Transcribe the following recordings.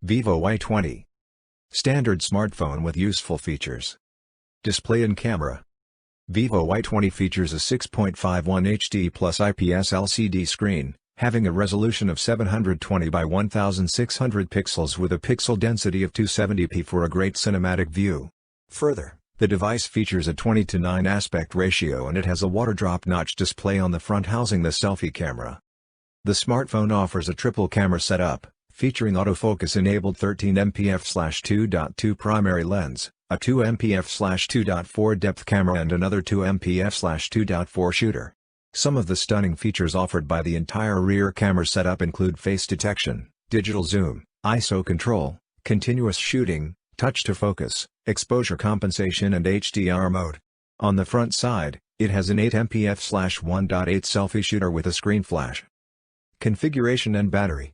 Vivo Y20. Standard smartphone with useful features. Display and camera. Vivo Y20 features a 6.51 HD plus IPS LCD screen, having a resolution of 720 by 1600 pixels with a pixel density of 270p for a great cinematic view. Further, the device features a 20:9 aspect ratio and it has a water drop notch display on the front housing the selfie camera. The smartphone offers a triple camera setup, featuring autofocus-enabled 13MP f/2.2 primary lens, a 2MP f/2.4 depth camera and another 2MP f/2.4 shooter. Some of the stunning features offered by the entire rear camera setup include face detection, digital zoom, ISO control, continuous shooting, touch to focus, exposure compensation and HDR mode. On the front side, it has an 8MP f/1.8 selfie shooter with a screen flash. Configuration and battery.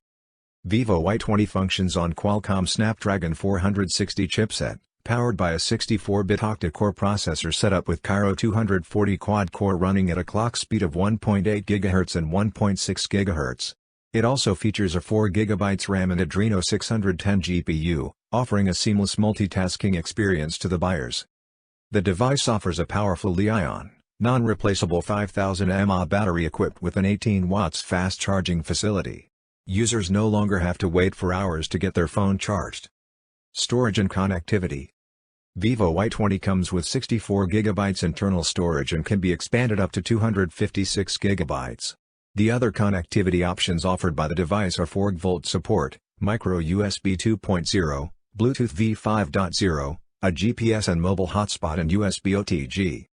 Vivo Y20 functions on Qualcomm Snapdragon 460 chipset, powered by a 64-bit octa-core processor set up with Kryo 240 quad-core running at a clock speed of 1.8 GHz and 1.6 GHz. It also features a 4 GB RAM and Adreno 610 GPU, offering a seamless multitasking experience to the buyers. The device offers a powerful Li-ion, non-replaceable 5000 mAh battery equipped with an 18 watts fast charging facility. Users no longer have to wait for hours to get their phone charged. Storage and connectivity. Vivo Y20 comes with 64 GB internal storage and can be expanded up to 256 GB. The other connectivity options offered by the device are 4G support, micro USB 2.0, Bluetooth V5.0, a GPS and mobile hotspot and USB OTG.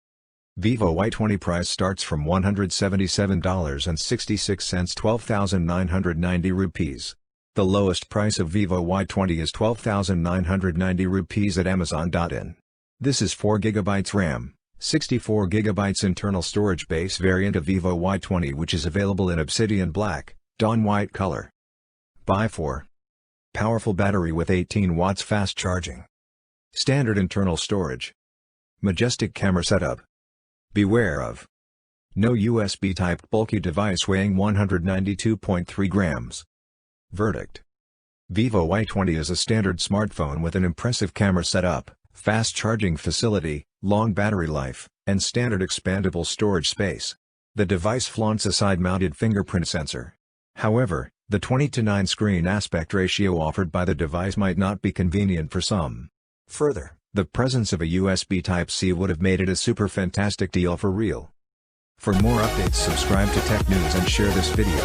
Vivo Y20 price starts from $177.66, 12,990 rupees. The lowest price of Vivo Y20 is 12,990 rupees at Amazon.in. This is 4 GB RAM, 64 GB internal storage base variant of Vivo Y20 which is available in Obsidian Black, Dawn White color. Buy 4. Powerful battery with 18 watts fast charging. Standard internal storage. Majestic camera setup. Beware of no USB-type bulky device weighing 192.3 grams. Verdict. Vivo Y20 is a standard smartphone with an impressive camera setup, fast charging facility, long battery life, and standard expandable storage space. The device flaunts a side-mounted fingerprint sensor. However, the 20:9 screen aspect ratio offered by the device might not be convenient for some. Further, the presence of a USB Type-C would have made it a super fantastic deal for real. For more updates subscribe to Tech News and share this video.